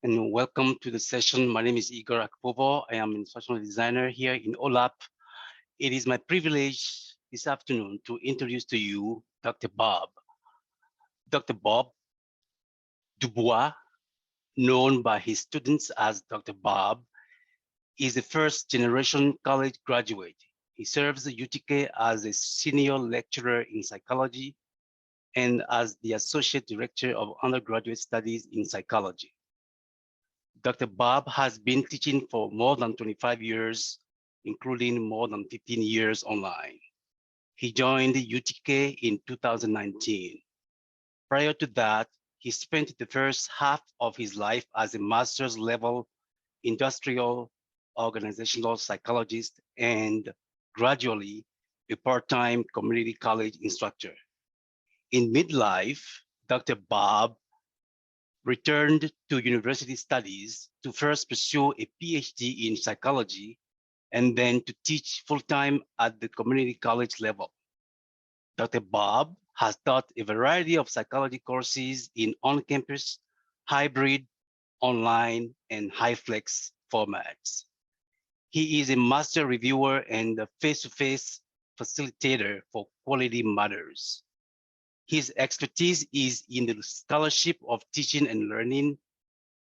and welcome to the session. My name is Igor Akpovo. I am an instructional designer here in OLAP. It is my privilege this afternoon to introduce to you Dr. Bob. Dr. Bob DuBois, known by his students as Dr. Bob, is a first-generation college graduate. He serves the UTK as a senior lecturer in psychology and as the associate director of undergraduate studies in psychology. Dr. Bob has been teaching for more than 25 years, including more than 15 years online. He joined UTK in 2019. Prior to that, he spent the first half of his life as a master's level industrial organizational psychologist and gradually a part-time community college instructor. In midlife, Dr. Bob returned to university studies to first pursue a PhD in psychology and then to teach full-time at the community college level. Dr. Bob has taught a variety of psychology courses in on-campus, hybrid, online, and high-flex formats. He is a master reviewer and a face-to-face facilitator for Quality Matters. His expertise is in the scholarship of teaching and learning,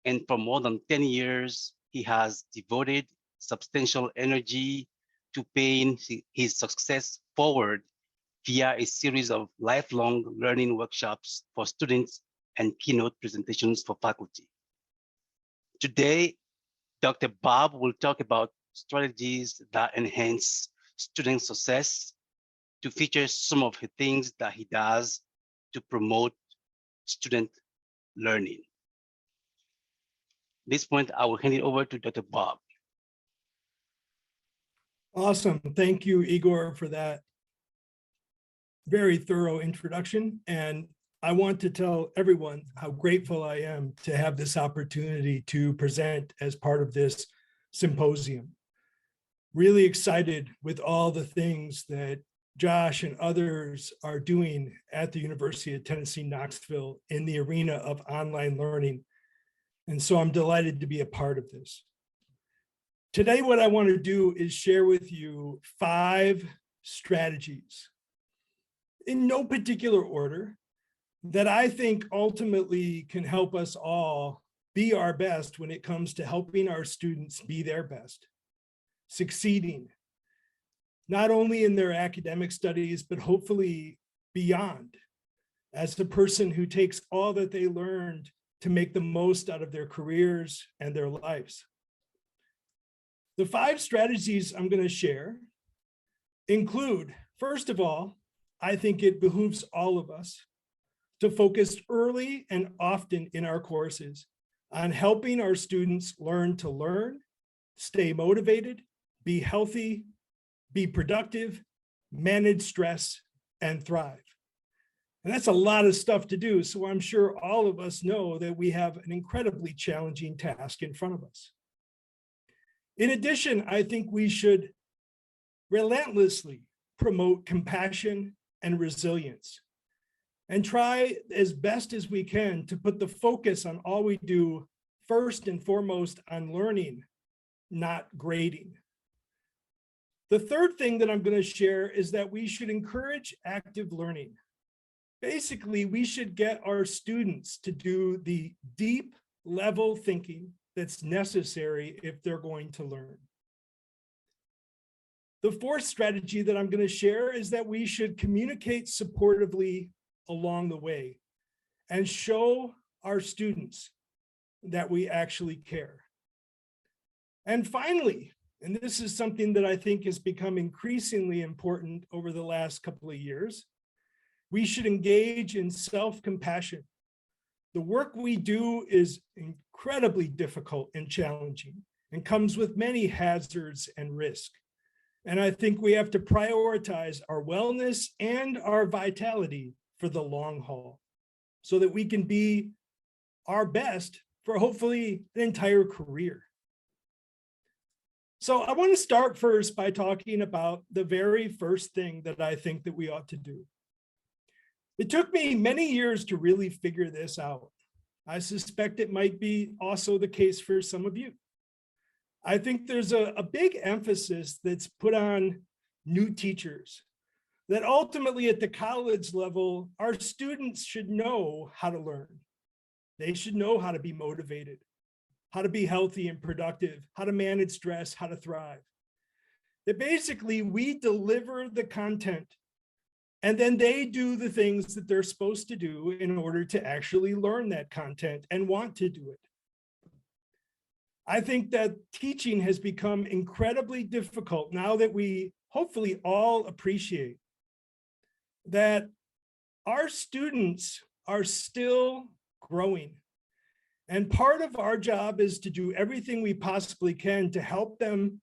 and for more than 10 years, he has devoted substantial energy to paying his success forward via a series of lifelong learning workshops for students and keynote presentations for faculty. Today, Dr. Bob will talk about strategies that enhance student success, to feature some of the things that he does to promote student learning. At this point, I will hand it over to Dr. Bob. Awesome. Thank you, Igor, for that very thorough introduction. And I want to tell everyone how grateful I am to have this opportunity to present as part of this symposium. Really excited with all the things that Josh and others are doing at the University of Tennessee, Knoxville in the arena of online learning. And so I'm delighted to be a part of this. Today, what I want to do is share with you 5 strategies in no particular order that I think ultimately can help us all be our best when it comes to helping our students be their best, succeeding, not only in their academic studies, but hopefully beyond, as the person who takes all that they learned to make the most out of their careers and their lives. The 5 strategies I'm going to share include, first of all, I think it behooves all of us to focus early and often in our courses on helping our students learn to learn, stay motivated, be healthy, be productive, manage stress, and thrive. And that's a lot of stuff to do. So I'm sure all of us know that we have an incredibly challenging task in front of us. In addition, I think we should relentlessly promote compassion and resilience and try as best as we can to put the focus on all we do first and foremost on learning, not grading. The third thing that I'm going to share is that we should encourage active learning. Basically, we should get our students to do the deep level thinking that's necessary if they're going to learn. The fourth strategy that I'm going to share is that we should communicate supportively along the way and show our students that we actually care. And finally, and this is something that I think has become increasingly important over the last couple of years, we should engage in self-compassion. The work we do is incredibly difficult and challenging and comes with many hazards and risk. And I think we have to prioritize our wellness and our vitality for the long haul so that we can be our best for hopefully an entire career. So I want to start first by talking about the very first thing that I think that we ought to do. It took me many years to really figure this out. I suspect it might be also the case for some of you. I think there's a big emphasis that's put on new teachers, that ultimately at the college level, our students should know how to learn. They should know how to be motivated, how to be healthy and productive, how to manage stress, how to thrive. That basically we deliver the content and then they do the things that they're supposed to do in order to actually learn that content and want to do it. I think that teaching has become incredibly difficult now that we hopefully all appreciate that our students are still growing. And part of our job is to do everything we possibly can to help them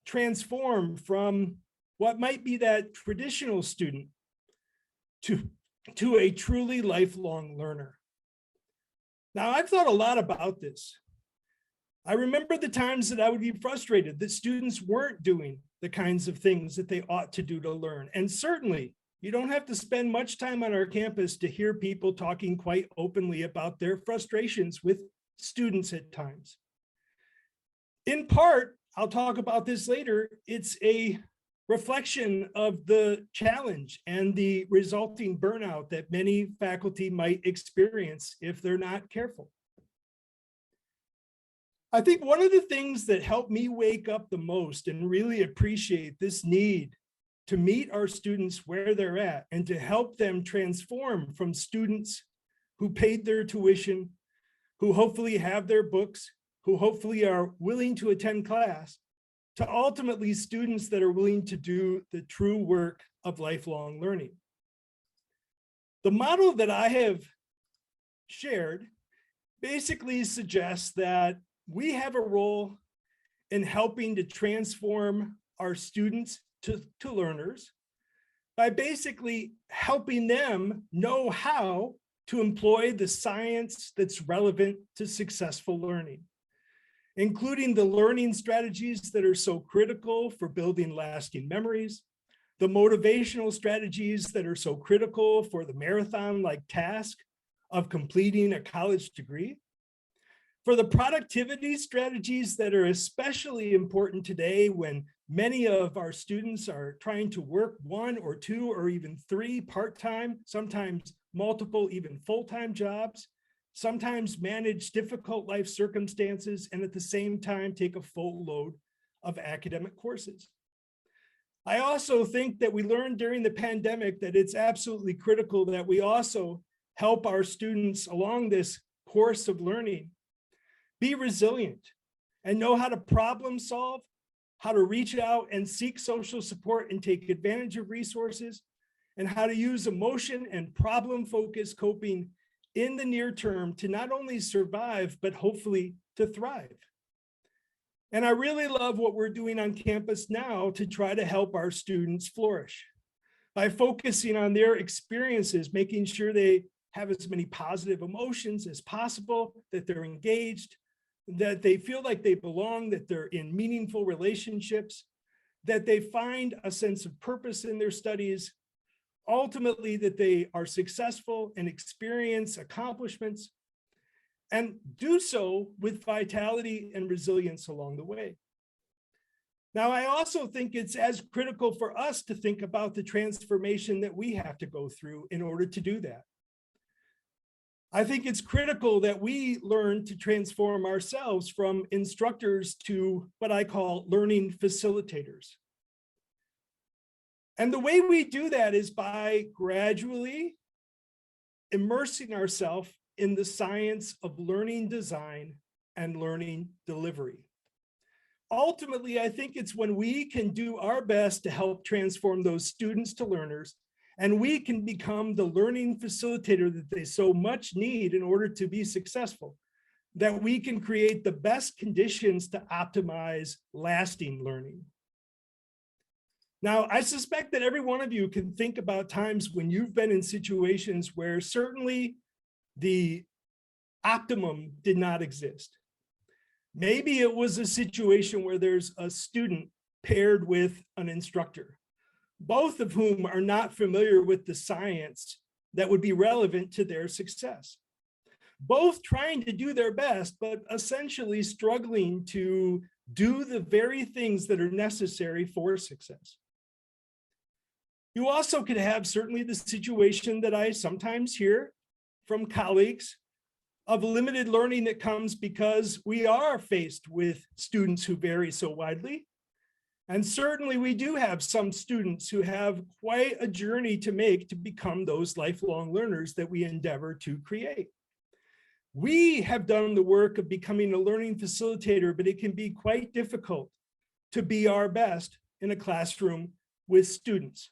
transform from what might be that traditional student to a truly lifelong learner. Now, I've thought a lot about this. I remember the times that I would be frustrated that students weren't doing the kinds of things that they ought to do to learn. And certainly, you don't have to spend much time on our campus to hear people talking quite openly about their frustrations with students at times. In part, I'll talk about this later, it's a reflection of the challenge and the resulting burnout that many faculty might experience if they're not careful. I think one of the things that helped me wake up the most and really appreciate this need to meet our students where they're at and to help them transform from students who paid their tuition, who hopefully have their books, who hopefully are willing to attend class, to ultimately students that are willing to do the true work of lifelong learning. The model that I have shared basically suggests that we have a role in helping to transform our students to learners by basically helping them know how to employ the science that's relevant to successful learning, including the learning strategies that are so critical for building lasting memories, the motivational strategies that are so critical for the marathon-like task of completing a college degree, for the productivity strategies that are especially important today when many of our students are trying to work 1 or 2 or even 3 part-time, sometimes multiple, even full-time jobs, sometimes manage difficult life circumstances, and at the same time take a full load of academic courses. I also think that we learned during the pandemic that it's absolutely critical that we also help our students along this course of learning be resilient and know how to problem solve, how to reach out and seek social support and take advantage of resources, and how to use emotion and problem-focused coping in the near term to not only survive, but hopefully to thrive. And I really love what we're doing on campus now to try to help our students flourish by focusing on their experiences, making sure they have as many positive emotions as possible, that they're engaged, that they feel like they belong, that they're in meaningful relationships, that they find a sense of purpose in their studies, ultimately that they are successful and experience accomplishments, and do so with vitality and resilience along the way. Now, I also think it's as critical for us to think about the transformation that we have to go through in order to do that. I think it's critical that we learn to transform ourselves from instructors to what I call learning facilitators. And the way we do that is by gradually immersing ourselves in the science of learning design and learning delivery. Ultimately, I think it's when we can do our best to help transform those students to learners, and we can become the learning facilitator that they so much need in order to be successful, that we can create the best conditions to optimize lasting learning. Now, I suspect that every one of you can think about times when you've been in situations where certainly the optimum did not exist. Maybe it was a situation where there's a student paired with an instructor, both of whom are not familiar with the science that would be relevant to their success. both trying to do their best, but essentially struggling to do the very things that are necessary for success. You also could have certainly the situation that I sometimes hear from colleagues of limited learning that comes because we are faced with students who vary so widely. And certainly we do have some students who have quite a journey to make to become those lifelong learners that we endeavor to create. We have done the work of becoming a learning facilitator, but it can be quite difficult to be our best in a classroom with students.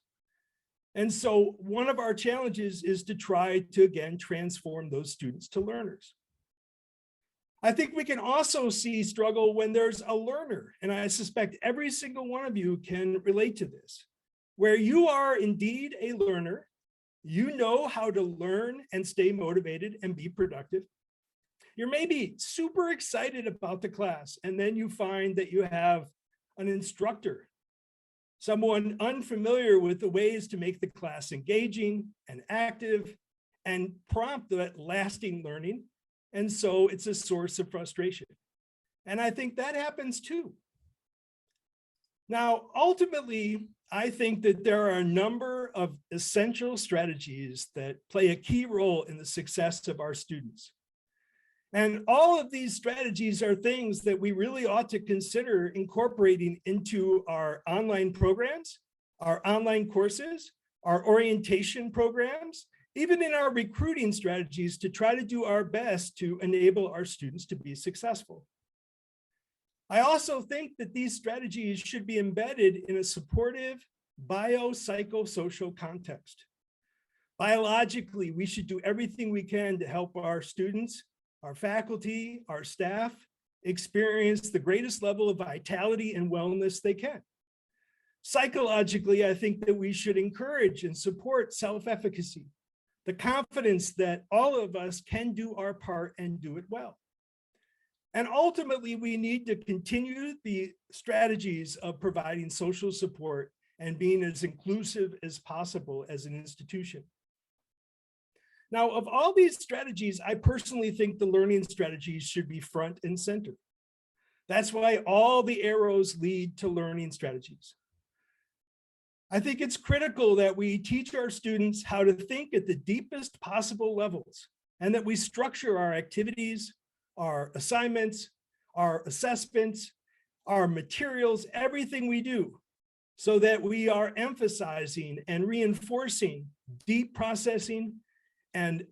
And so one of our challenges is to try to, again, transform those students to learners. I think we can also see struggle when there's a learner, and I suspect every single one of you can relate to this, where you are indeed a learner, you know how to learn and stay motivated and be productive. You're maybe super excited about the class, and then you find that you have an instructor, someone unfamiliar with the ways to make the class engaging and active and prompt that lasting learning. And so it's a source of frustration. And I think that happens too. Now, ultimately, I think that there are a number of essential strategies that play a key role in the success of our students. And all of these strategies are things that we really ought to consider incorporating into our online programs, our online courses, our orientation programs, even in our recruiting strategies to try to do our best to enable our students to be successful. I also think that these strategies should be embedded in a supportive biopsychosocial context. Biologically, we should do everything we can to help our students, our faculty, our staff experience the greatest level of vitality and wellness they can. Psychologically, I think that we should encourage and support self-efficacy, the confidence that all of us can do our part and do it well. And ultimately, we need to continue the strategies of providing social support and being as inclusive as possible as an institution. Now, of all these strategies, I personally think the learning strategies should be front and center. That's why all the arrows lead to learning strategies. I think it's critical that we teach our students how to think at the deepest possible levels, and that we structure our activities, our assignments, our assessments, our materials, everything we do, so that we are emphasizing and reinforcing deep processing and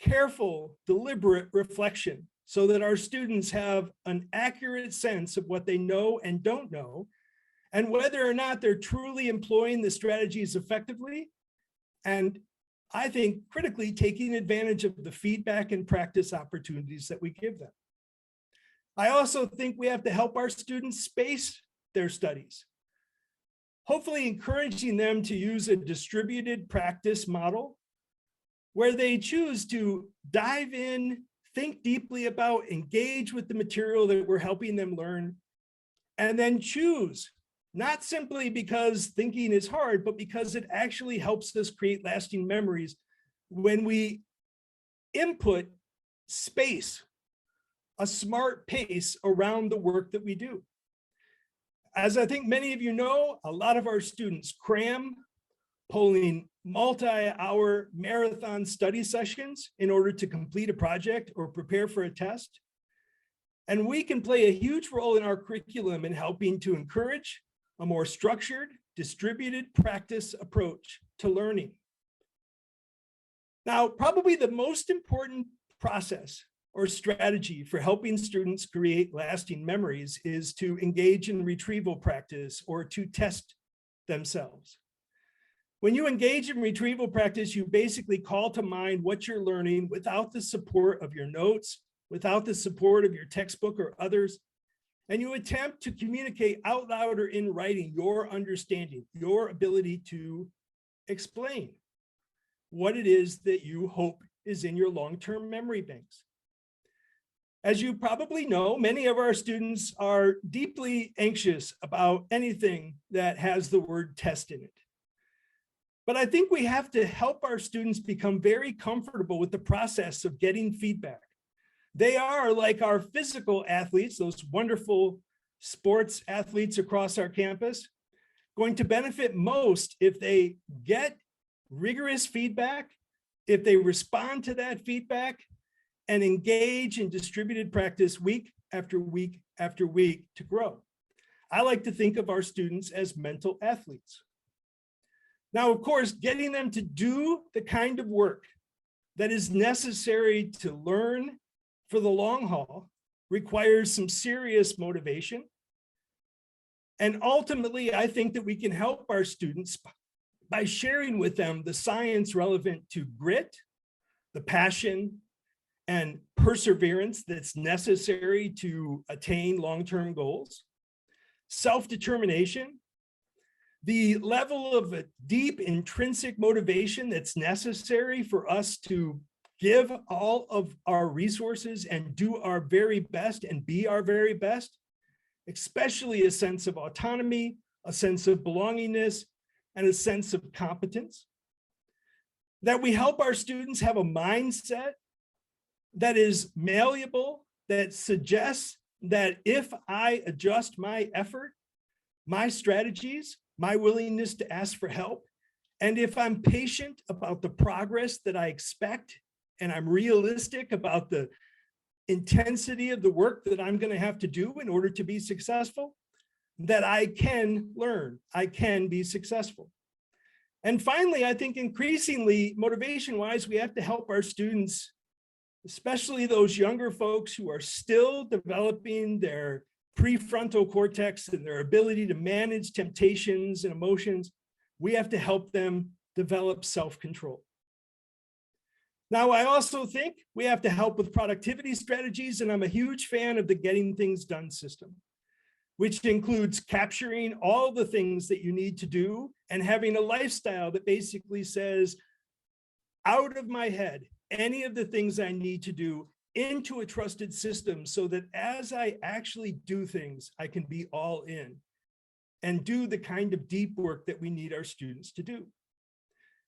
careful, deliberate reflection, so that our students have an accurate sense of what they know and don't know, and whether or not they're truly employing the strategies effectively, and I think critically taking advantage of the feedback and practice opportunities that we give them. I also think we have to help our students space their studies, hopefully encouraging them to use a distributed practice model where they choose to dive in, think deeply about, engage with the material that we're helping them learn, and then choose, not simply because thinking is hard, but because it actually helps us create lasting memories when we input space, a smart pace around the work that we do. As I think many of you know, a lot of our students cram, pulling multi-hour marathon study sessions in order to complete a project or prepare for a test. And we can play a huge role in our curriculum in helping to encourage a more structured, distributed practice approach to learning. Now, probably the most important process or strategy for helping students create lasting memories is to engage in retrieval practice or to test themselves. When you engage in retrieval practice, you basically call to mind what you're learning without the support of your notes, without the support of your textbook or others, and you attempt to communicate out loud or in writing your understanding, your ability to explain what it is that you hope is in your long-term memory banks. As you probably know, many of our students are deeply anxious about anything that has the word test in it. But I think we have to help our students become very comfortable with the process of getting feedback, They are like our physical athletes, those wonderful sports athletes across our campus, going to benefit most if they get rigorous feedback, if they respond to that feedback, and engage in distributed practice week after week after week to grow. I like to think of our students as mental athletes. Now, of course, getting them to do the kind of work that is necessary to learn for the long haul requires some serious motivation. And ultimately, I think that we can help our students by sharing with them the science relevant to grit, the passion, and perseverance that's necessary to attain long-term goals, self-determination, the level of a deep intrinsic motivation that's necessary for us to give all of our resources and do our very best and be our very best, especially a sense of autonomy, a sense of belongingness, and a sense of competence. That we help our students have a mindset that is malleable, that suggests that if I adjust my effort, my strategies, my willingness to ask for help, and if I'm patient about the progress that I expect, and I'm realistic about the intensity of the work that I'm going to have to do in order to be successful, that I can learn, I can be successful. And finally, I think increasingly, motivation-wise, we have to help our students, especially those younger folks who are still developing their prefrontal cortex and their ability to manage temptations and emotions. We have to help them develop self-control. Now, I also think we have to help with productivity strategies, and I'm a huge fan of the Getting Things Done system, which includes capturing all the things that you need to do and having a lifestyle that basically says, out of my head, any of the things I need to do into a trusted system so that as I actually do things, I can be all in and do the kind of deep work that we need our students to do.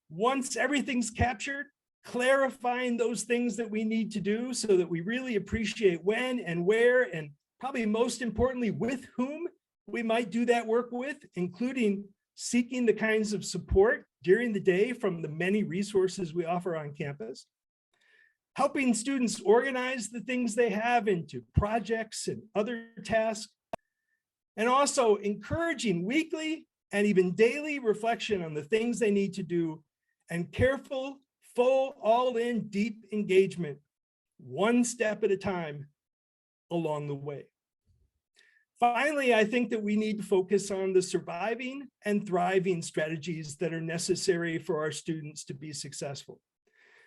Once everything's captured, clarifying those things that we need to do so that we really appreciate when and where, and probably most importantly, with whom we might do that work with, including seeking the kinds of support during the day from the many resources we offer on campus. Helping students organize the things they have into projects and other tasks, and also encouraging weekly and even daily reflection on the things they need to do, and careful, full, all-in, deep engagement, one step at a time along the way. Finally, I think that we need to focus on the surviving and thriving strategies that are necessary for our students to be successful,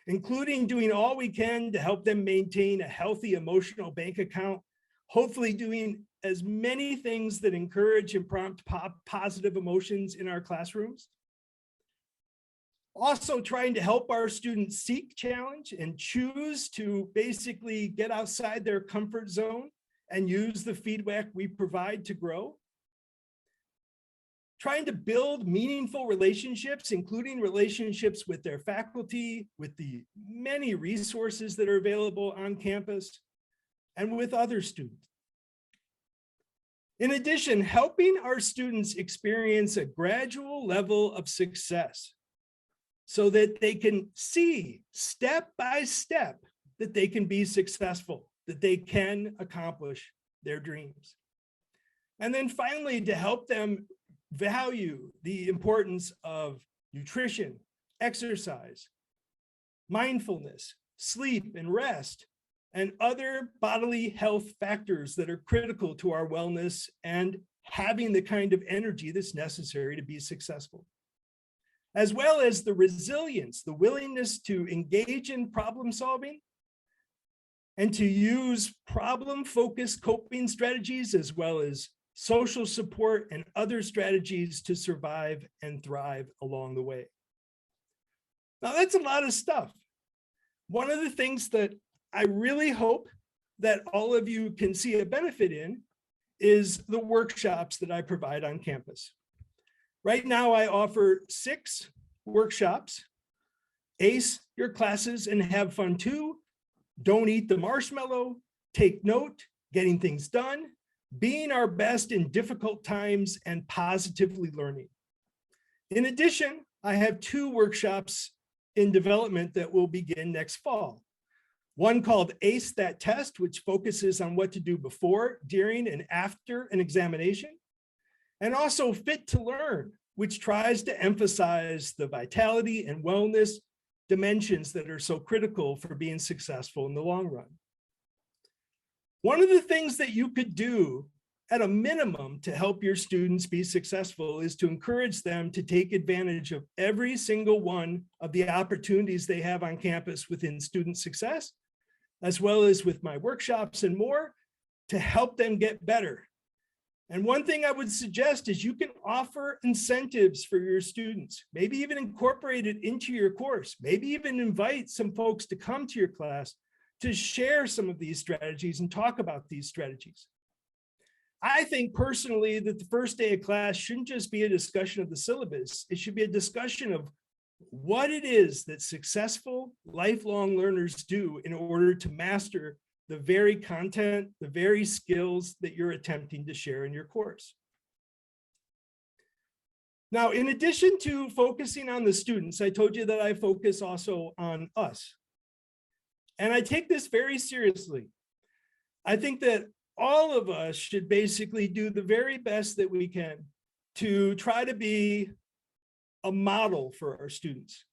including doing all we can to help them maintain a healthy emotional bank account, hopefully doing as many things that encourage and prompt positive emotions in our classrooms. Also trying to help our students seek challenge and choose to basically get outside their comfort zone and use the feedback we provide to grow. Trying to build meaningful relationships, including relationships with their faculty, with the many resources that are available on campus, and with other students. In addition, helping our students experience a gradual level of success so that they can see step by step that they can be successful, that they can accomplish their dreams. And then finally, to help them value the importance of nutrition, exercise, mindfulness, sleep and rest, and other bodily health factors that are critical to our wellness and having the kind of energy that's necessary to be successful. As well as the resilience, the willingness to engage in problem solving and to use problem-focused coping strategies, as well as social support and other strategies to survive and thrive along the way. Now, that's a lot of stuff. One of the things that I really hope that all of you can see a benefit in is the workshops that I provide on campus. Right now, I offer 6 workshops: Ace your classes and have fun too, don't eat the marshmallow, take note, getting things done, being our best in difficult times, and positively learning. In addition, I have 2 workshops in development that will begin next fall. One called Ace That Test, which focuses on what to do before, during, and after an examination. And also Fit to Learn, which tries to emphasize the vitality and wellness dimensions that are so critical for being successful in the long run. One of the things that you could do at a minimum to help your students be successful is to encourage them to take advantage of every single one of the opportunities they have on campus within student success, as well as with my workshops and more, to help them get better. And one thing I would suggest is you can offer incentives for your students, maybe even incorporate it into your course, maybe even invite some folks to come to your class to share some of these strategies and talk about these strategies. I think personally that the first day of class shouldn't just be a discussion of the syllabus. It should be a discussion of what it is that successful lifelong learners do in order to master the very content, the very skills that you're attempting to share in your course. Now, in addition to focusing on the students, I told you that I focus also on us. And I take this very seriously. I think that all of us should basically do the very best that we can to try to be a model for our students.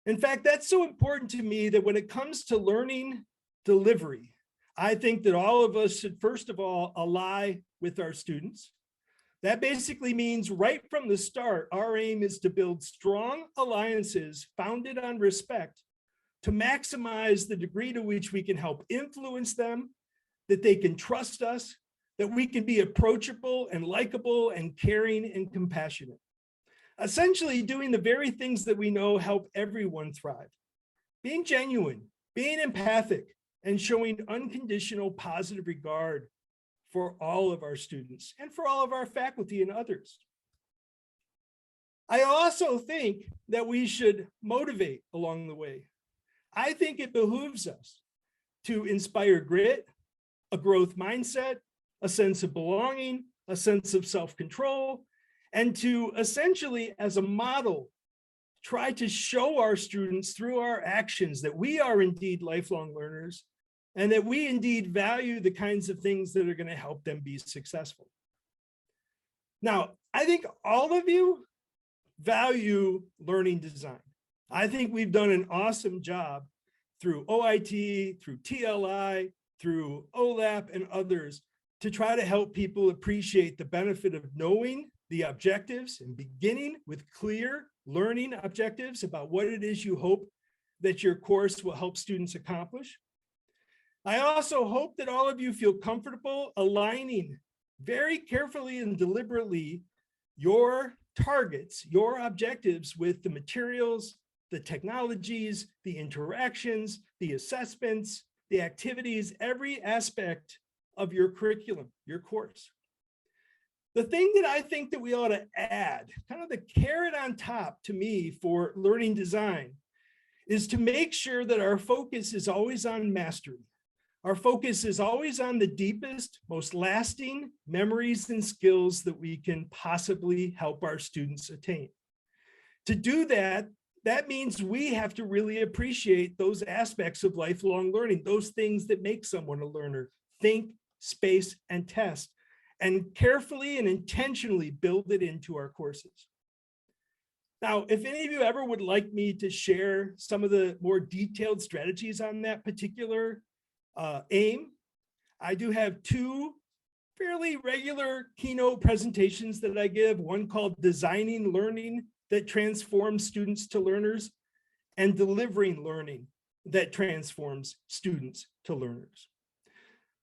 In fact, that's so important to me that when it comes to learning delivery, I think that all of us should first of all ally with our students. That basically means right from the start, our aim is to build strong alliances founded on respect to maximize the degree to which we can help influence them, that they can trust us, that we can be approachable and likable and caring and compassionate. Essentially doing the very things that we know help everyone thrive. Being genuine, being empathic, and showing unconditional positive regard for all of our students and for all of our faculty and others. I also think that we should motivate along the way. I think it behooves us to inspire grit, a growth mindset, a sense of belonging, a sense of self-control, and to essentially, as a model, try to show our students through our actions that we are indeed lifelong learners and that we indeed value the kinds of things that are going to help them be successful. Now, I think all of you value learning design. I think we've done an awesome job through OIT, through TLI, through OLAP and others to try to help people appreciate the benefit of knowing the objectives and beginning with clear learning objectives about what it is you hope that your course will help students accomplish. I also hope that all of you feel comfortable aligning very carefully and deliberately your targets, your objectives with the materials, the technologies, the interactions, the assessments, the activities, every aspect of your curriculum, your course. The thing that I think that we ought to add, kind of the carrot on top to me for learning design, is to make sure that our focus is always on mastery. Our focus is always on the deepest, most lasting memories and skills that we can possibly help our students attain. To do that, that means we have to really appreciate those aspects of lifelong learning, those things that make someone a learner: think, space, and test, and carefully and intentionally build it into our courses. Now, if any of you ever would like me to share some of the more detailed strategies on that particular aim, I do have 2 fairly regular keynote presentations that I give, one called Designing Learning that Transforms Students to Learners, and Delivering Learning that Transforms Students to Learners.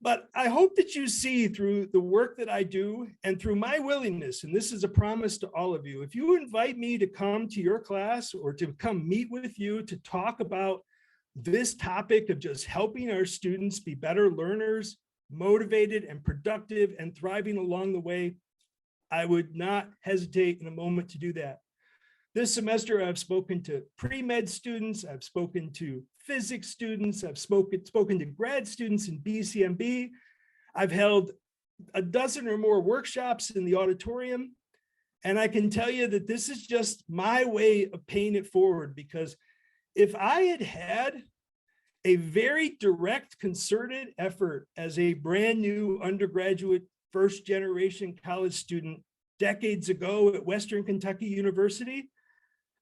But I hope that you see through the work that I do and through my willingness, and this is a promise to all of you, if you invite me to come to your class or to come meet with you to talk about this topic of just helping our students be better learners, motivated and productive and thriving along the way, I would not hesitate in a moment to do that. This semester, I've spoken to pre-med students, I've spoken to physics students. I've spoken to grad students in BCMB. I've held a dozen or more workshops in the auditorium. And I can tell you that this is just my way of paying it forward, because if I had had a very direct, concerted effort as a brand new undergraduate, first generation college student decades ago at Western Kentucky University,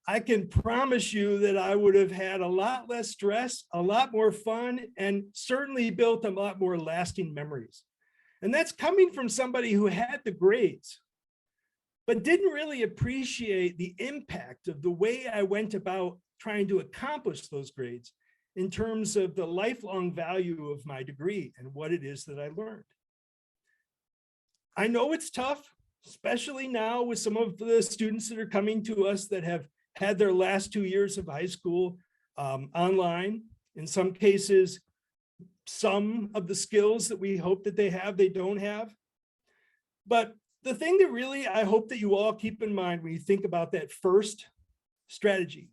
I can promise you that I would have had a lot less stress, a lot more fun, and certainly built a lot more lasting memories. And that's coming from somebody who had the grades, but didn't really appreciate the impact of the way I went about trying to accomplish those grades in terms of the lifelong value of my degree and what it is that I learned. I know it's tough, especially now with some of the students that are coming to us that have had their last 2 years of high school online. In some cases, some of the skills that we hope that they have, they don't have. But the thing that really I hope that you all keep in mind when you think about that first strategy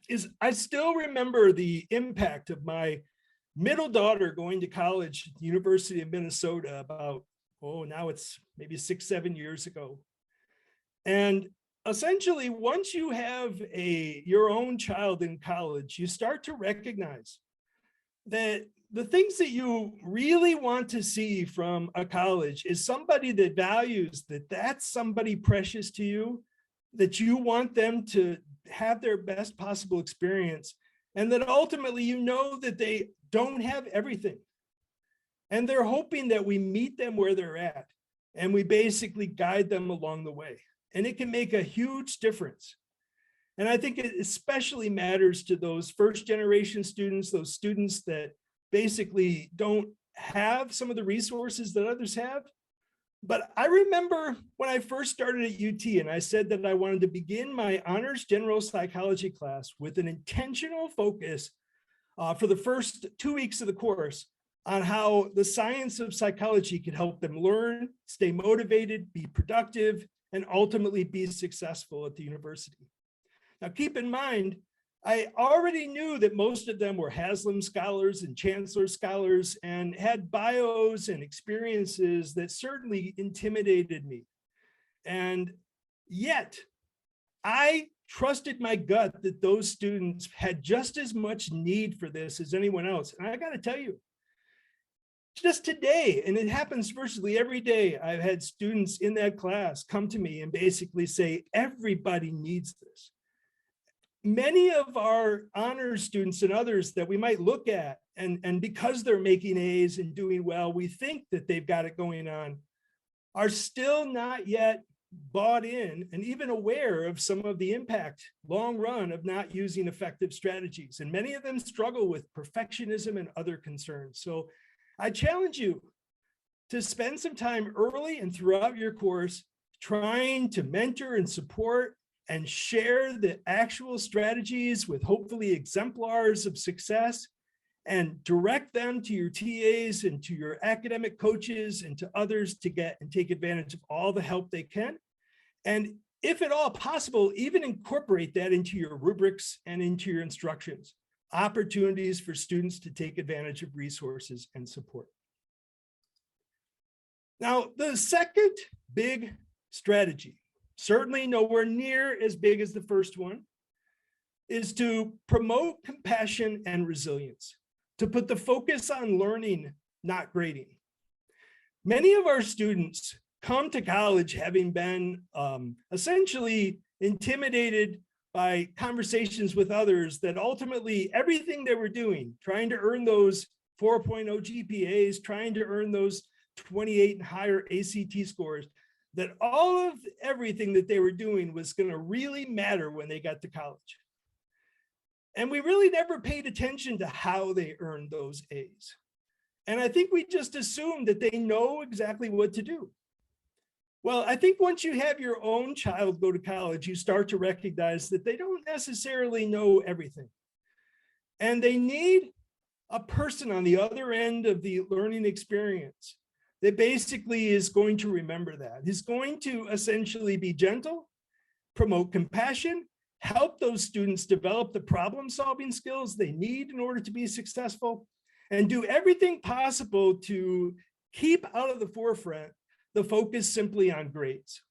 is I still remember the impact of my middle daughter going to college at the University of Minnesota about, now it's maybe 6-7 years ago. And essentially, once you have your own child in college, you start to recognize that the things that you really want to see from a college is somebody that values that that's somebody precious to you, that you want them to have their best possible experience, and that ultimately you know that they don't have everything. And they're hoping that we meet them where they're at, and we basically guide them along the way. And it can make a huge difference. And I think it especially matters to those first generation students, those students that basically don't have some of the resources that others have. But I remember when I first started at UT and I said that I wanted to begin my honors general psychology class with an intentional focus for the first 2 weeks of the course on how the science of psychology could help them learn, stay motivated, be productive, and ultimately be successful at the university. Now, keep in mind, I already knew that most of them were Haslam scholars and Chancellor scholars and had bios and experiences that certainly intimidated me. And yet, I trusted my gut that those students had just as much need for this as anyone else. And I got to tell you, just today, and it happens virtually every day, I've had students in that class come to me and basically say, everybody needs this. Many of our honors students and others that we might look at, and because they're making A's and doing well, we think that they've got it going on, are still not yet bought in and even aware of some of the impact long run of not using effective strategies. And many of them struggle with perfectionism and other concerns. So I challenge you to spend some time early and throughout your course trying to mentor and support and share the actual strategies with hopefully exemplars of success, and direct them to your TAs and to your academic coaches and to others to get and take advantage of all the help they can. And if at all possible, even incorporate that into your rubrics and into your instructions, opportunities for students to take advantage of resources and support. Now, the second big strategy, certainly nowhere near as big as the first one, is to promote compassion and resilience, to put the focus on learning, not grading. Many of our students come to college having been essentially intimidated by conversations with others that ultimately everything they were doing, trying to earn those 4.0 GPAs, trying to earn those 28 and higher ACT scores, that all of everything that they were doing was going to really matter when they got to college. And we really never paid attention to how they earned those A's. And I think we just assumed that they know exactly what to do. Well, I think once you have your own child go to college, you start to recognize that they don't necessarily know everything. And they need a person on the other end of the learning experience that basically is going to remember that, is going to essentially be gentle, promote compassion, help those students develop the problem-solving skills they need in order to be successful, and do everything possible to keep out of the forefront the focus simply on grades.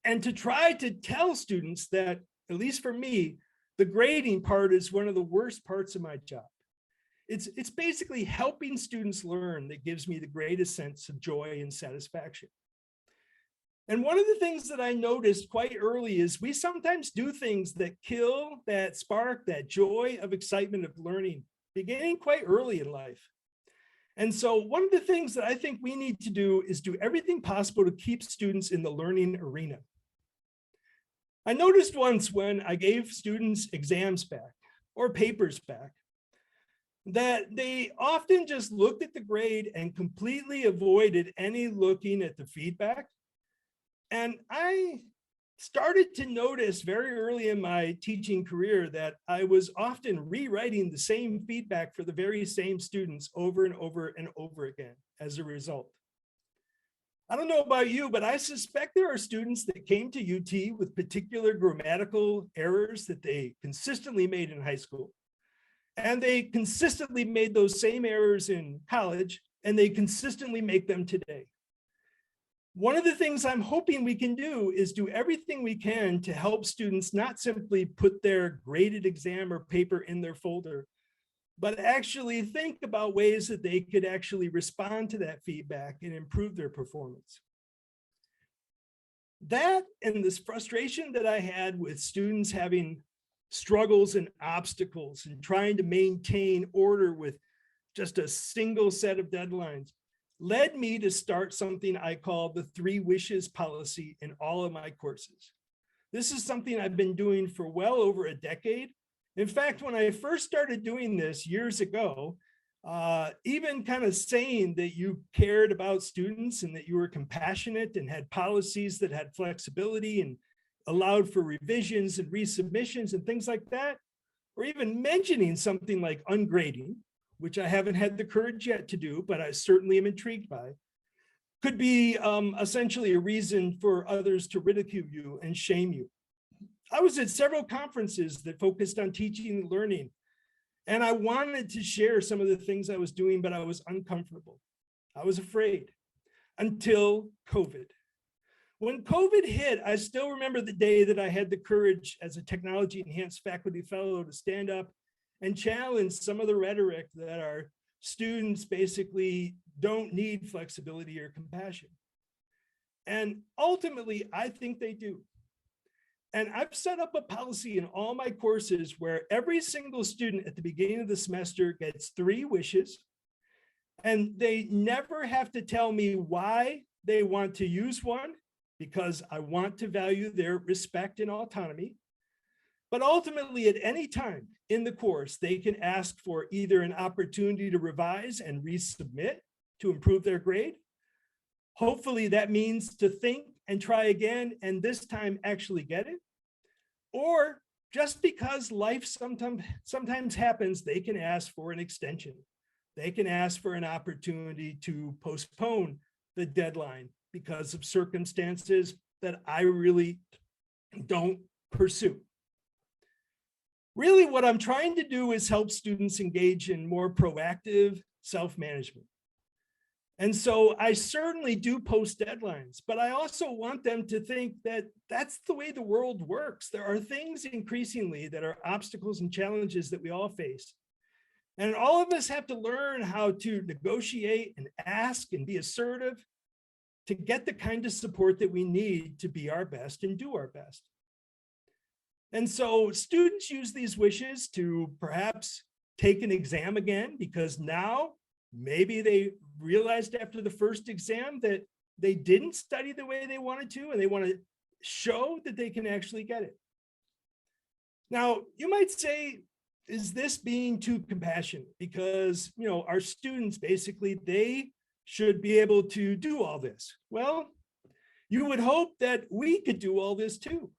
And to try to tell students that, at least for me, the grading part is one of the worst parts of my job. It's basically helping students learn that gives me the greatest sense of joy and satisfaction. And one of the things that I noticed quite early is we sometimes do things that kill that spark, that joy of excitement of learning, beginning quite early in life. And so one of the things that I think we need to do is do everything possible to keep students in the learning arena. I noticed once when I gave students exams back or papers back, that they often just looked at the grade and completely avoided any looking at the feedback. And I started to notice very early in my teaching career that I was often rewriting the same feedback for the very same students over and over and over again as a result. I don't know about you, but I suspect there are students that came to UT with particular grammatical errors that they consistently made in high school. And they consistently made those same errors in college, and they consistently make them today. One of the things I'm hoping we can do is do everything we can to help students not simply put their graded exam or paper in their folder, but actually think about ways that they could actually respond to that feedback and improve their performance. That and this frustration that I had with students having struggles and obstacles and trying to maintain order with just a single set of deadlines led me to start something I call the 3 wishes policy in all of my courses. This is something I've been doing for well over a decade. In fact, when I first started doing this years ago, even kind of saying that you cared about students and that you were compassionate and had policies that had flexibility and allowed for revisions and resubmissions and things like that, or even mentioning something like ungrading, which I haven't had the courage yet to do, but I certainly am intrigued by, could be essentially a reason for others to ridicule you and shame you. I was at several conferences that focused on teaching and learning, and I wanted to share some of the things I was doing, but I was uncomfortable. I was afraid until COVID. When COVID hit, I still remember the day that I had the courage as a technology enhanced faculty fellow to stand up and challenge some of the rhetoric that our students basically don't need flexibility or compassion. And ultimately, I think they do. And I've set up a policy in all my courses where every single student at the beginning of the semester gets 3 wishes, and they never have to tell me why they want to use one, because I want to value their respect and autonomy. But ultimately, at any time in the course, they can ask for either an opportunity to revise and resubmit to improve their grade. Hopefully that means to think and try again, and this time actually get it. Or just because life sometimes happens, they can ask for an extension. They can ask for an opportunity to postpone the deadline because of circumstances that I really don't pursue. Really, what I'm trying to do is help students engage in more proactive self-management. And so I certainly do post deadlines, but I also want them to think that that's the way the world works. There are things increasingly that are obstacles and challenges that we all face. And all of us have to learn how to negotiate and ask and be assertive to get the kind of support that we need to be our best and do our best. And so students use these wishes to perhaps take an exam again, because now maybe they realized after the first exam that they didn't study the way they wanted to, and they want to show that they can actually get it. Now, you might say, is this being too compassionate? Because, you know, our students basically, they should be able to do all this. Well, you would hope that we could do all this too.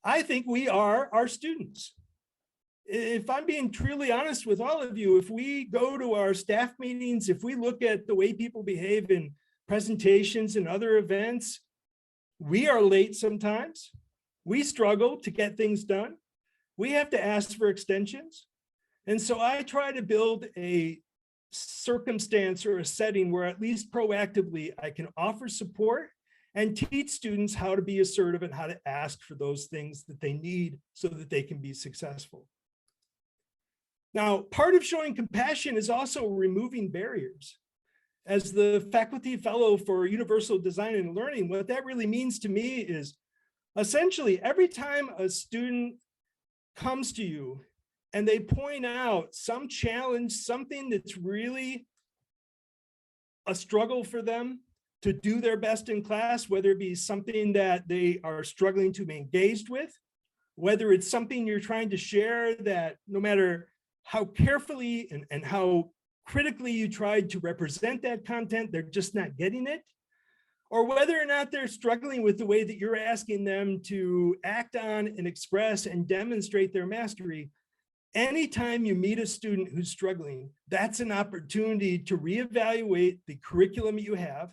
I think we are our students. If I'm being truly honest with all of you, if we go to our staff meetings, if we look at the way people behave in presentations and other events, we are late sometimes. We struggle to get things done. We have to ask for extensions. And so I try to build a circumstance or a setting where at least proactively I can offer support and teach students how to be assertive and how to ask for those things that they need so that they can be successful. Now, part of showing compassion is also removing barriers. As the faculty fellow for Universal Design and Learning, what that really means to me is essentially every time a student comes to you and they point out some challenge, something that's really a struggle for them to do their best in class, whether it be something that they are struggling to be engaged with, whether it's something you're trying to share that no matter how carefully and how critically you tried to represent that content, they're just not getting it, or whether or not they're struggling with the way that you're asking them to act on and express and demonstrate their mastery. Anytime you meet a student who's struggling, that's an opportunity to reevaluate the curriculum you have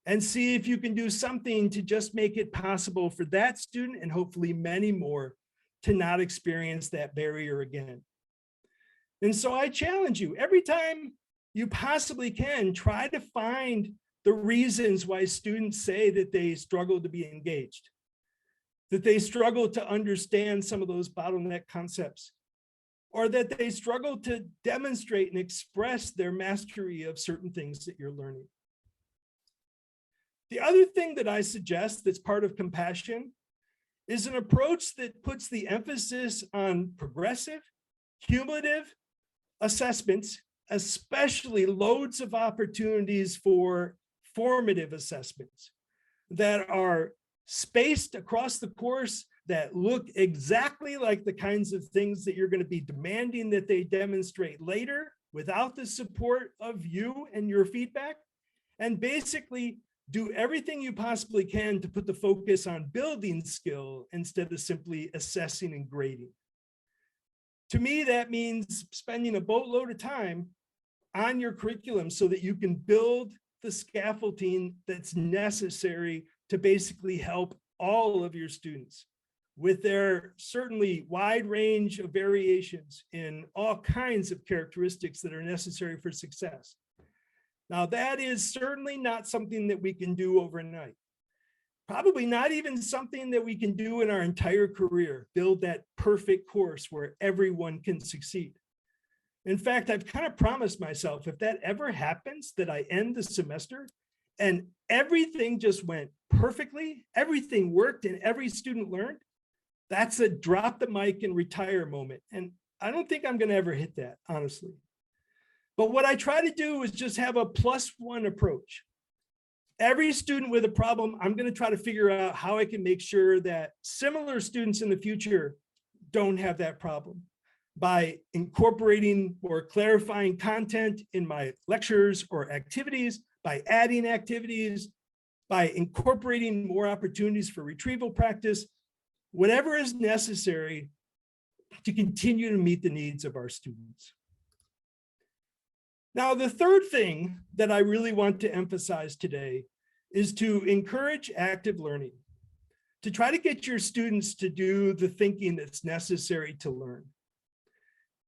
and see if you can do something to just make it possible for that student and hopefully many more to not experience that barrier again. And so I challenge you, every time you possibly can, try to find the reasons why students say that they struggle to be engaged, that they struggle to understand some of those bottleneck concepts, or that they struggle to demonstrate and express their mastery of certain things that you're learning. The other thing that I suggest that's part of compassion is an approach that puts the emphasis on progressive, cumulative assessments, especially loads of opportunities for formative assessments that are spaced across the course, that look exactly like the kinds of things that you're going to be demanding that they demonstrate later without the support of you and your feedback, and basically do everything you possibly can to put the focus on building skill instead of simply assessing and grading. To me, that means spending a boatload of time on your curriculum so that you can build the scaffolding that's necessary to basically help all of your students with their certainly wide range of variations in all kinds of characteristics that are necessary for success. Now, that is certainly not something that we can do overnight. Probably not even something that we can do in our entire career, build that perfect course where everyone can succeed. In fact, I've kind of promised myself, if that ever happens, that I end the semester and everything just went perfectly, everything worked and every student learned, that's a drop the mic and retire moment. And I don't think I'm going to ever hit that, honestly. But what I try to do is just have a +1 approach. Every student with a problem, I'm going to try to figure out how I can make sure that similar students in the future don't have that problem by incorporating or clarifying content in my lectures or activities, by adding activities, by incorporating more opportunities for retrieval practice, whatever is necessary to continue to meet the needs of our students. Now, the third thing that I really want to emphasize today is to encourage active learning, to try to get your students to do the thinking that's necessary to learn.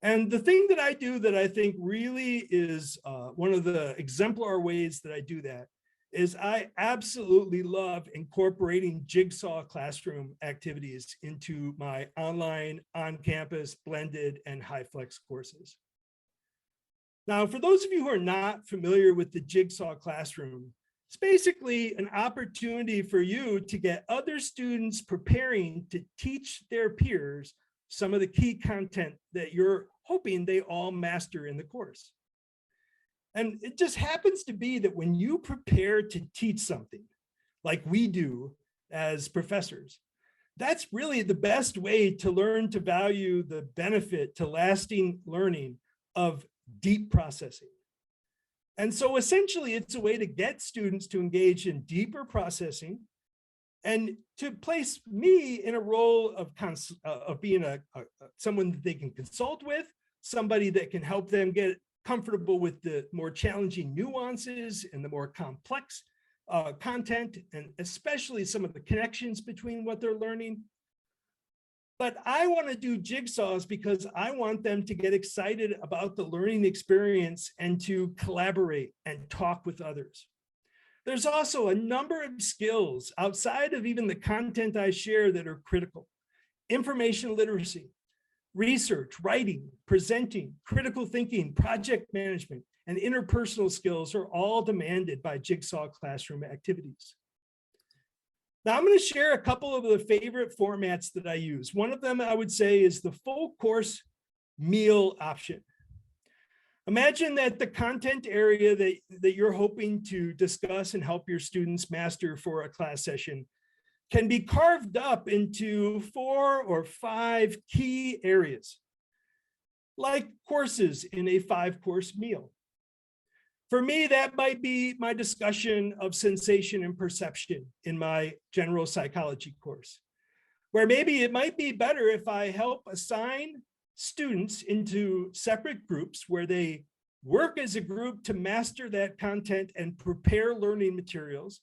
And the thing that I do that I think really is one of the exemplar ways that I do that is I absolutely love incorporating jigsaw classroom activities into my online, on-campus, blended, and high-flex courses. Now, for those of you who are not familiar with the jigsaw classroom, it's basically an opportunity for you to get other students preparing to teach their peers some of the key content that you're hoping they all master in the course. And it just happens to be that when you prepare to teach something like we do as professors, that's really the best way to learn to value the benefit to lasting learning of deep processing. And so essentially it's a way to get students to engage in deeper processing and to place me in a role of being someone that they can consult with, somebody that can help them get comfortable with the more challenging nuances and the more complex content, and especially some of the connections between what they're learning. But I want to do jigsaws because I want them to get excited about the learning experience and to collaborate and talk with others. There's also a number of skills outside of even the content I share that are critical. Information literacy, research, writing, presenting, critical thinking, project management, and interpersonal skills are all demanded by Jigsaw classroom activities. Now I'm going to share a couple of the favorite formats that I use. One of them I would say is the full course meal option. Imagine that the content area that you're hoping to discuss and help your students master for a class session can be carved up into 4 or 5 key areas, like courses in a 5-course meal. For me, that might be my discussion of sensation and perception in my general psychology course, where maybe it might be better if I help assign students into separate groups where they work as a group to master that content and prepare learning materials.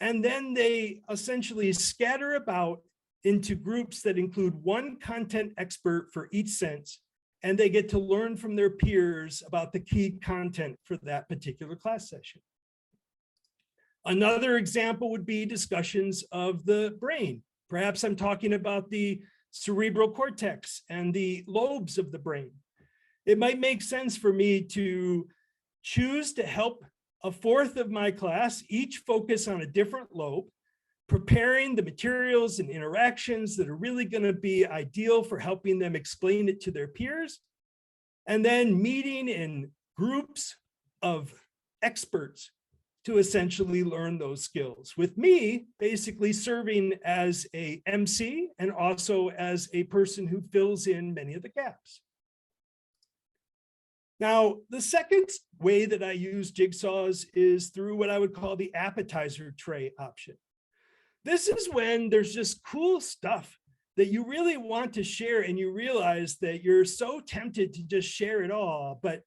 And then they essentially scatter about into groups that include one content expert for each sense, and they get to learn from their peers about the key content for that particular class session. Another example would be discussions of the brain. Perhaps I'm talking about the cerebral cortex and the lobes of the brain. It might make sense for me to choose to help a fourth of my class each focus on a different lobe, preparing the materials and interactions that are really going to be ideal for helping them explain it to their peers, and then meeting in groups of experts to essentially learn those skills, with me basically serving as a MC and also as a person who fills in many of the gaps. Now, the second way that I use jigsaws is through what I would call the appetizer tray option. This is when there's just cool stuff that you really want to share and you realize that you're so tempted to just share it all, but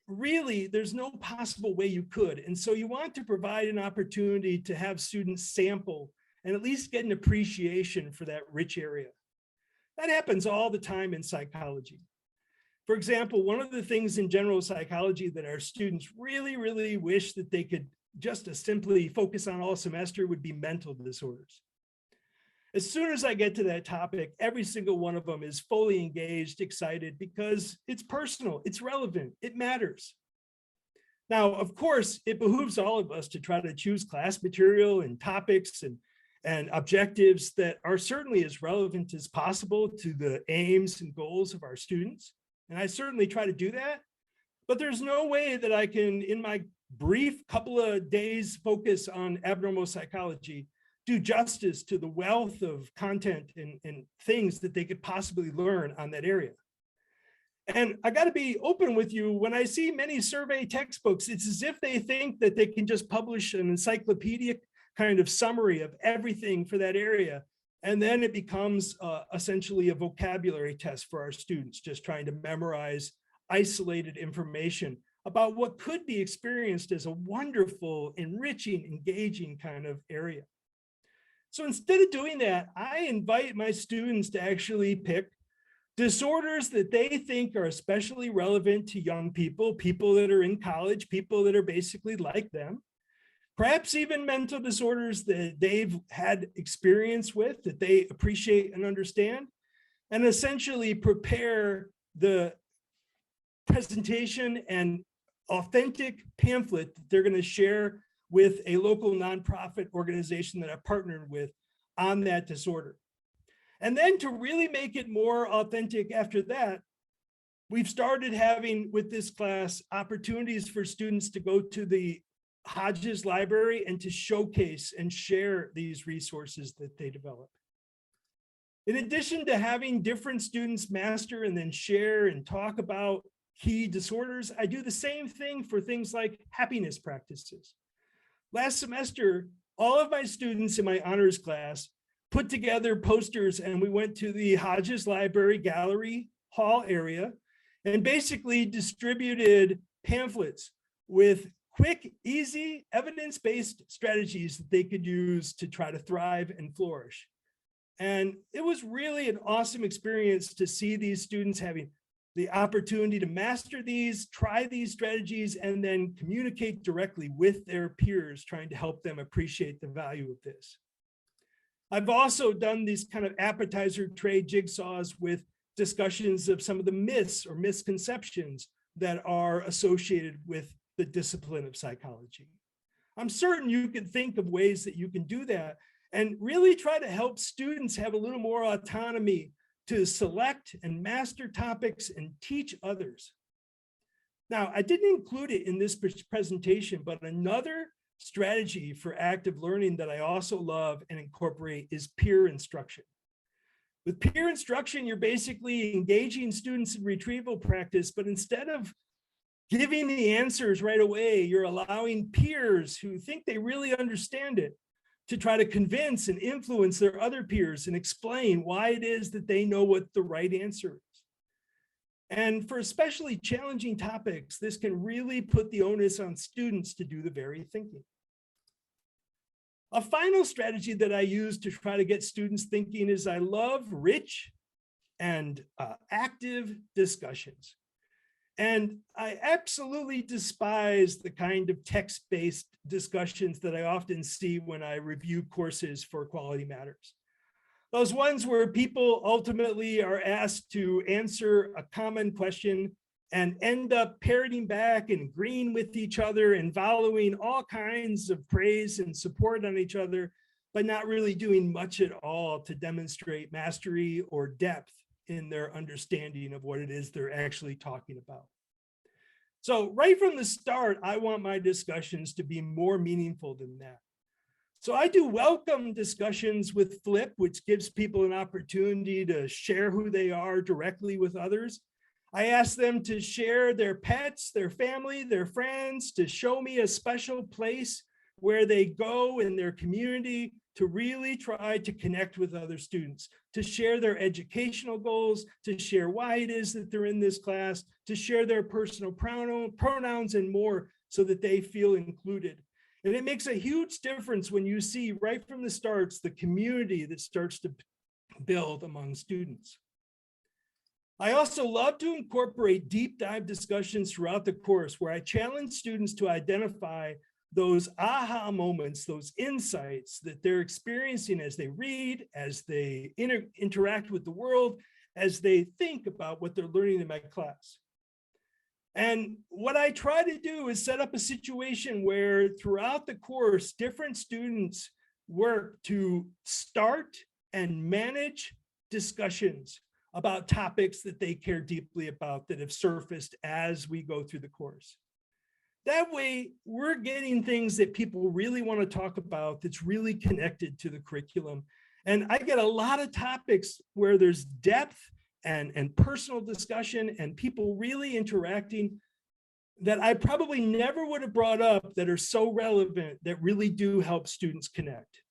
really there's no possible way you could. And so you want to provide an opportunity to have students sample and at least get an appreciation for that rich area. That happens all the time in psychology. For example, one of the things in general psychology that our students really, really wish that they could just simply focus on all semester would be mental disorders. As soon as I get to that topic, every single one of them is fully engaged, excited, because it's personal, it's relevant, it matters. Now, of course, it behooves all of us to try to choose class material and topics and objectives that are certainly as relevant as possible to the aims and goals of our students. And I certainly try to do that, but there's no way that I can, in my brief couple of days focus on abnormal psychology, do justice to the wealth of content and things that they could possibly learn on that area. And I got to be open with you, when I see many survey textbooks, it's as if they think that they can just publish an encyclopedic kind of summary of everything for that area. And then it becomes essentially a vocabulary test for our students, just trying to memorize isolated information about what could be experienced as a wonderful, enriching, engaging kind of area. So instead of doing that, I invite my students to actually pick disorders that they think are especially relevant to young people, people that are in college, people that are basically like them. Perhaps even mental disorders that they've had experience with, that they appreciate and understand, and essentially prepare the presentation and authentic pamphlet that they're going to share with a local nonprofit organization that I've partnered with on that disorder. And then to really make it more authentic after that, we've started having with this class opportunities for students to go to the Hodges Library and to showcase and share these resources that they develop. In addition to having different students master and then share and talk about key disorders, I do the same thing for things like happiness practices. Last semester, all of my students in my honors class put together posters and we went to the Hodges Library Gallery Hall area and basically distributed pamphlets with quick, easy, evidence-based strategies that they could use to try to thrive and flourish. And it was really an awesome experience to see these students having the opportunity to master these, try these strategies, and then communicate directly with their peers, trying to help them appreciate the value of this. I've also done these kind of appetizer tray jigsaws with discussions of some of the myths or misconceptions that are associated with the discipline of psychology. I'm certain you can think of ways that you can do that and really try to help students have a little more autonomy to select and master topics and teach others. Now, I didn't include it in this presentation, but another strategy for active learning that I also love and incorporate is peer instruction. With peer instruction, you're basically engaging students in retrieval practice, but instead of giving the answers right away, you're allowing peers who think they really understand it to try to convince and influence their other peers and explain why it is that they know what the right answer is. And for especially challenging topics, this can really put the onus on students to do the very thinking. A final strategy that I use to try to get students thinking is I love rich and active discussions. And I absolutely despise the kind of text-based discussions that I often see when I review courses for Quality Matters. Those ones where people ultimately are asked to answer a common question and end up parroting back and agreeing with each other and valuing all kinds of praise and support on each other, but not really doing much at all to demonstrate mastery or depth in their understanding of what it is they're actually talking about. So right from the start, I want my discussions to be more meaningful than that. So I do welcome discussions with Flip, which gives people an opportunity to share who they are directly with others. I ask them to share their pets, their family, their friends, to show me a special place where they go in their community to really try to connect with other students, to share their educational goals, to share why it is that they're in this class, to share their personal pronouns and more so that they feel included. And it makes a huge difference when you see right from the starts, the community that starts to build among students. I also love to incorporate deep dive discussions throughout the course where I challenge students to identify those aha moments, those insights that they're experiencing as they read, as they interact with the world, as they think about what they're learning in my class. And what I try to do is set up a situation where throughout the course, different students work to start and manage discussions about topics that they care deeply about that have surfaced as we go through the course. That way, we're getting things that people really want to talk about that's really connected to the curriculum. And I get a lot of topics where there's depth and personal discussion and people really interacting that I probably never would have brought up that are so relevant that really do help students connect.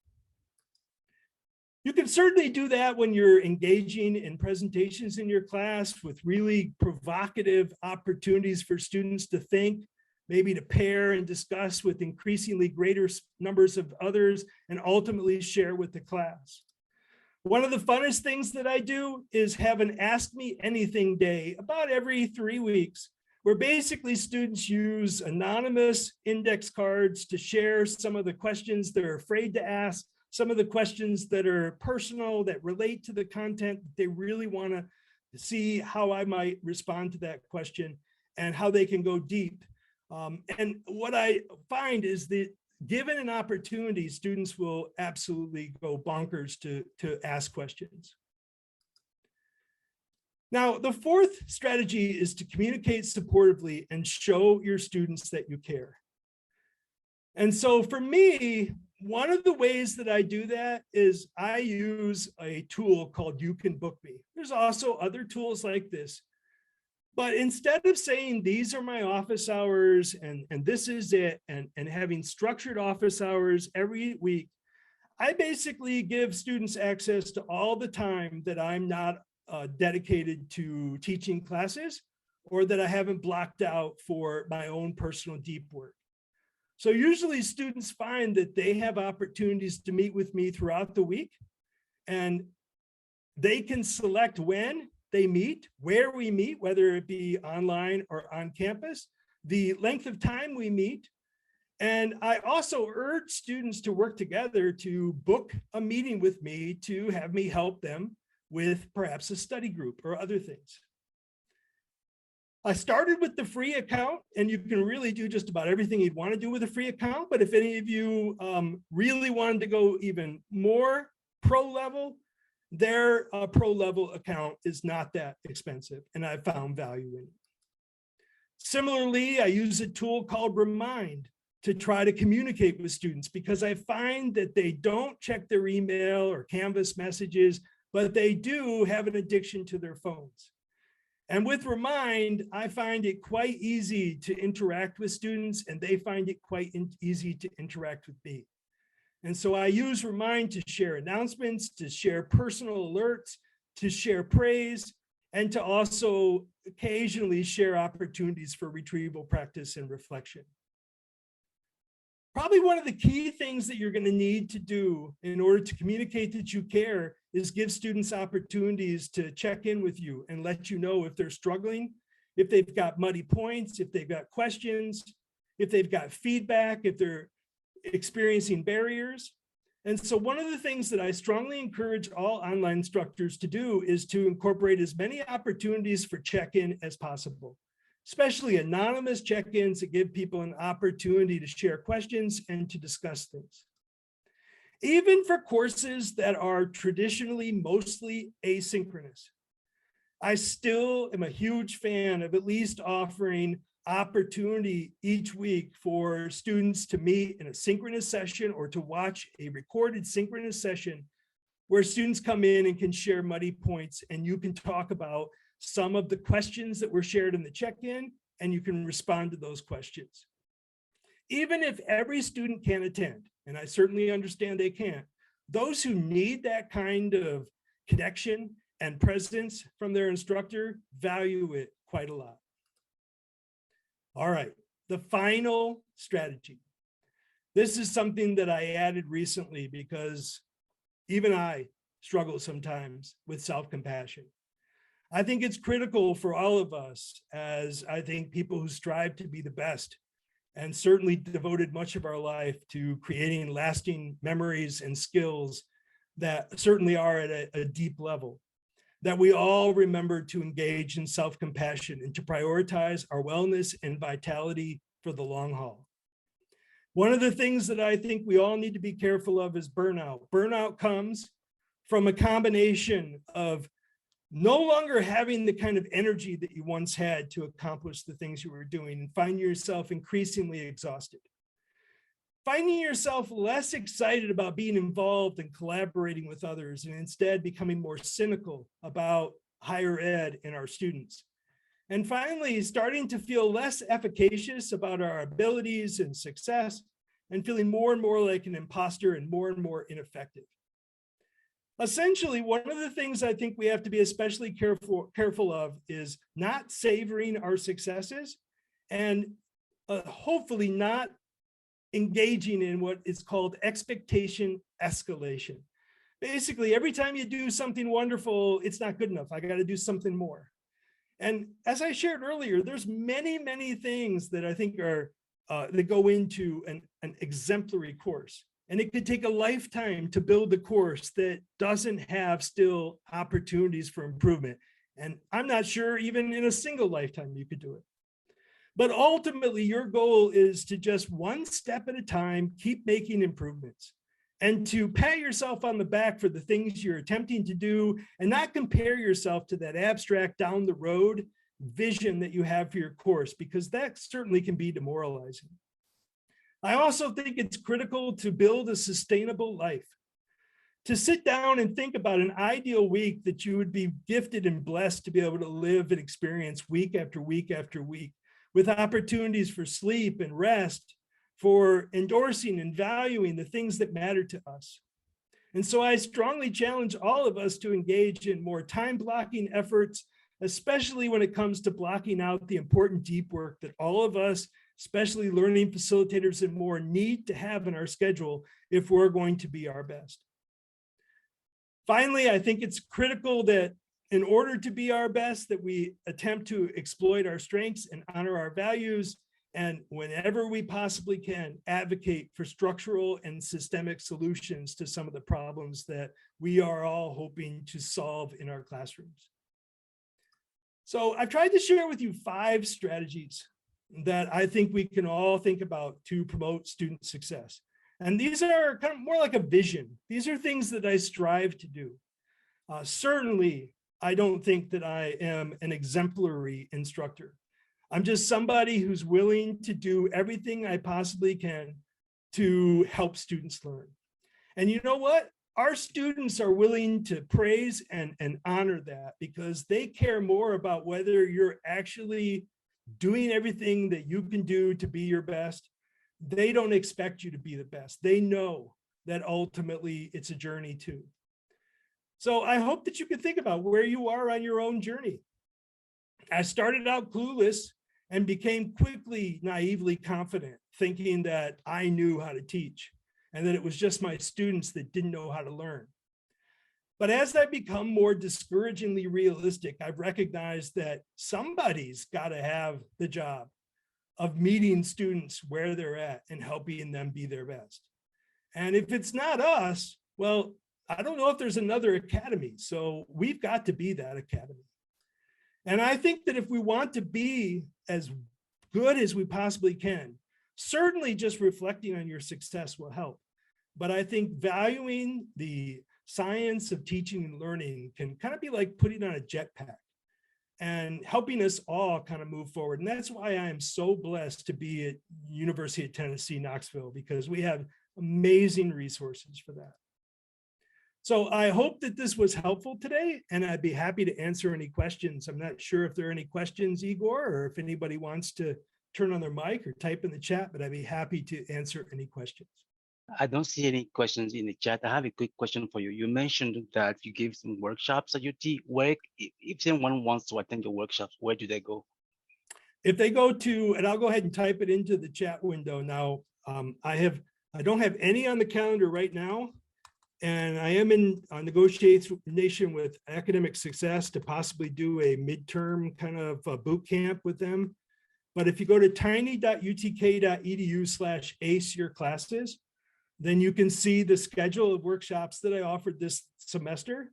You can certainly do that when you're engaging in presentations in your class with really provocative opportunities for students to think, maybe to pair and discuss with increasingly greater numbers of others and ultimately share with the class. One of the funnest things that I do is have an Ask Me Anything day about every 3 weeks, where basically students use anonymous index cards to share some of the questions they're afraid to ask, some of the questions that are personal, that relate to the content. They really want to see how I might respond to that question and how they can go deep. And what I find is that given an opportunity, students will absolutely go bonkers to ask questions. Now, the fourth strategy is to communicate supportively and show your students that you care. And so for me, one of the ways that I do that is I use a tool called You Can Book Me. There's also other tools like this. But instead of saying, these are my office hours and this is it, and having structured office hours every week, I basically give students access to all the time that I'm not dedicated to teaching classes or that I haven't blocked out for my own personal deep work. So usually students find that they have opportunities to meet with me throughout the week. And they can select when they meet, where we meet, whether it be online or on campus, the length of time we meet. And I also urge students to work together to book a meeting with me to have me help them with perhaps a study group or other things. I started with the free account, and you can really do just about everything you'd want to do with a free account. But if any of you really wanted to go even more pro level, their pro level account is not that expensive, and I found value in it. Similarly, I use a tool called Remind to try to communicate with students, because I find that they don't check their email or Canvas messages, but they do have an addiction to their phones. And with Remind, I find it quite easy to interact with students, and they find it quite easy to interact with me. And so I use Remind to share announcements, to share personal alerts, to share praise, and to also occasionally share opportunities for retrieval practice and reflection. Probably one of the key things that you're going to need to do in order to communicate that you care is give students opportunities to check in with you and let you know if they're struggling, if they've got muddy points, if they've got questions, if they've got feedback, if they're experiencing barriers. And so one of the things that I strongly encourage all online instructors to do is to incorporate as many opportunities for check-in as possible, especially anonymous check-ins that give people an opportunity to share questions and to discuss things. Even for courses that are traditionally mostly asynchronous, I still am a huge fan of at least offering opportunity each week for students to meet in a synchronous session or to watch a recorded synchronous session where students come in and can share muddy points, and you can talk about some of the questions that were shared in the check-in, and you can respond to those questions. Even if every student can attend, and I certainly understand they can't, those who need that kind of connection and presence from their instructor value it quite a lot. All right, the final strategy. This is something that I added recently because even I struggle sometimes with self-compassion. I think it's critical for all of us, as I think people who strive to be the best and certainly devoted much of our life to creating lasting memories and skills that certainly are at a deep level, that we all remember to engage in self-compassion and to prioritize our wellness and vitality for the long haul. One of the things that I think we all need to be careful of is burnout. Burnout comes from a combination of no longer having the kind of energy that you once had to accomplish the things you were doing and finding yourself increasingly exhausted. Finding yourself less excited about being involved and collaborating with others, and instead becoming more cynical about higher ed and our students. And finally, starting to feel less efficacious about our abilities and success, and feeling more and more like an imposter and more ineffective. Essentially, one of the things I think we have to be especially careful of is not savoring our successes and hopefully not engaging in what is called expectation escalation. Basically, every time you do something wonderful, it's not good enough. I got to do something more. And as I shared earlier, there's many things that I think are that go into an exemplary course. And it could take a lifetime to build a course that doesn't have still opportunities for improvement. And I'm not sure even in a single lifetime you could do it. But ultimately, your goal is to just one step at a time, keep making improvements, and to pat yourself on the back for the things you're attempting to do, and not compare yourself to that abstract down the road vision that you have for your course, because that certainly can be demoralizing. I also think it's critical to build a sustainable life, to sit down and think about an ideal week that you would be gifted and blessed to be able to live and experience week after week after week, with opportunities for sleep and rest, for endorsing and valuing the things that matter to us. And so I strongly challenge all of us to engage in more time blocking efforts, especially when it comes to blocking out the important deep work that all of us, especially learning facilitators and more, need to have in our schedule if we're going to be our best. Finally, I think it's critical that in order to be our best, that we attempt to exploit our strengths and honor our values, and whenever we possibly can, advocate for structural and systemic solutions to some of the problems that we are all hoping to solve in our classrooms. So I've tried to share with you 5 strategies that I think we can all think about to promote student success. And these are kind of more like a vision. These are things that I strive to do. Certainly, I don't think that I am an exemplary instructor. I'm just somebody who's willing to do everything I possibly can to help students learn. And you know what? Our students are willing to praise and honor that, because they care more about whether you're actually doing everything that you can do to be your best. They don't expect you to be the best. They know that ultimately it's a journey too. So I hope that you can think about where you are on your own journey. I started out clueless and became quickly naively confident, thinking that I knew how to teach and that it was just my students that didn't know how to learn. But as I've become more discouragingly realistic, I've recognized that somebody's got to have the job of meeting students where they're at and helping them be their best. And if it's not us, well, I don't know if there's another academy. So we've got to be that academy. And I think that if we want to be as good as we possibly can, certainly just reflecting on your success will help. But I think valuing the science of teaching and learning can kind of be like putting on a jetpack and helping us all kind of move forward. And that's why I am so blessed to be at University of Tennessee, Knoxville, because we have amazing resources for that. So I hope that this was helpful today, and I'd be happy to answer any questions. I'm not sure if there are any questions, Igor, or if anybody wants to turn on their mic or type in the chat, but I'd be happy to answer any questions. I don't see any questions in the chat. I have a quick question for you. You mentioned that you gave some workshops at UT. Where, if someone wants to attend your workshops, where do they go? If they go to, and I'll go ahead and type it into the chat window now. I don't have any on the calendar right now, and I am in negotiation with Academic Success to possibly do a midterm kind of boot camp with them. But if you go to tiny.utk.edu/ace your classes, then you can see the schedule of workshops that I offered this semester.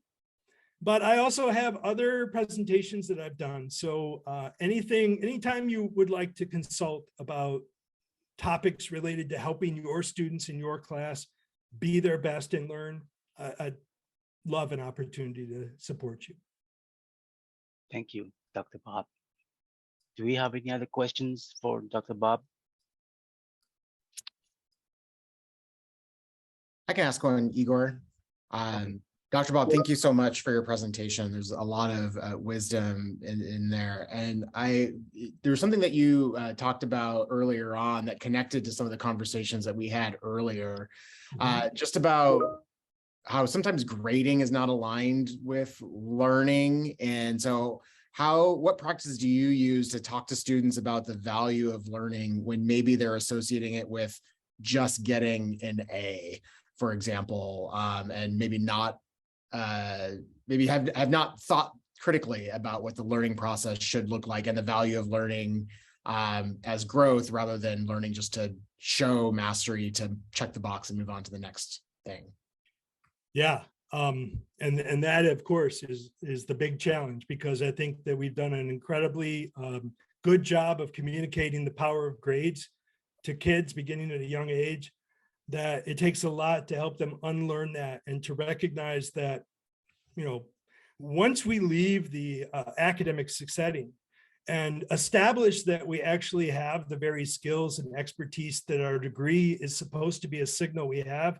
But I also have other presentations that I've done. So anytime you would like to consult about topics related to helping your students in your class be their best and learn, I'd love an opportunity to support you. Thank you, Dr. Bob. Do we have any other questions for Dr. Bob? I can ask one, Igor. Dr. Bob, thank you so much for your presentation. There's a lot of wisdom in there. And there was something that you talked about earlier on that connected to some of the conversations that we had earlier, just about how sometimes grading is not aligned with learning. And so what practices do you use to talk to students about the value of learning when maybe they're associating it with just getting an A, for example, and maybe not maybe have not thought critically about what the learning process should look like and the value of learning as growth rather than learning just to show mastery to check the box and move on to the next thing? Yeah. And that, of course, is the big challenge, because I think that we've done an incredibly good job of communicating the power of grades to kids beginning at a young age, that it takes a lot to help them unlearn that and to recognize that, you know, once we leave the academic setting and establish that we actually have the very skills and expertise that our degree is supposed to be a signal we have,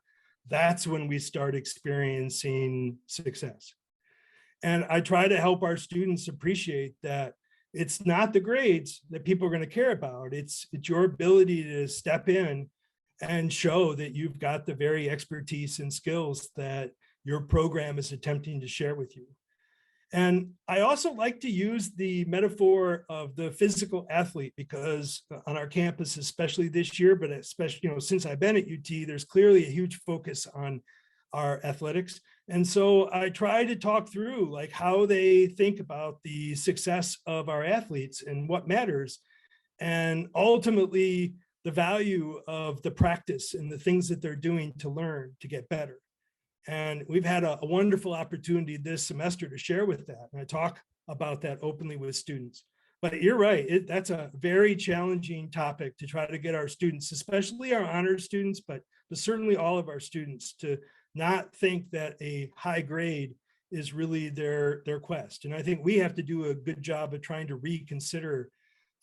that's when we start experiencing success. And I try to help our students appreciate that it's not the grades that people are going to care about. It's your ability to step in and show that you've got the very expertise and skills that your program is attempting to share with you. And I also like to use the metaphor of the physical athlete, because on our campus, especially this year, but especially, you know, since I've been at UT, there's clearly a huge focus on our athletics. And so I try to talk through like how they think about the success of our athletes and what matters. And ultimately the value of the practice and the things that they're doing to learn to get better. And we've had a wonderful opportunity this semester to share with that. And I talk about that openly with students. But you're right, that's a very challenging topic to try to get our students, especially our honors students, but certainly all of our students, to not think that a high grade is really their quest. And I think we have to do a good job of trying to reconsider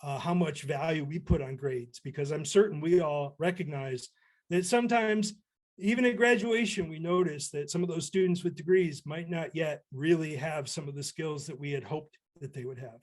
how much value we put on grades, because I'm certain we all recognize that sometimes even at graduation, we notice that some of those students with degrees might not yet really have some of the skills that we had hoped that they would have.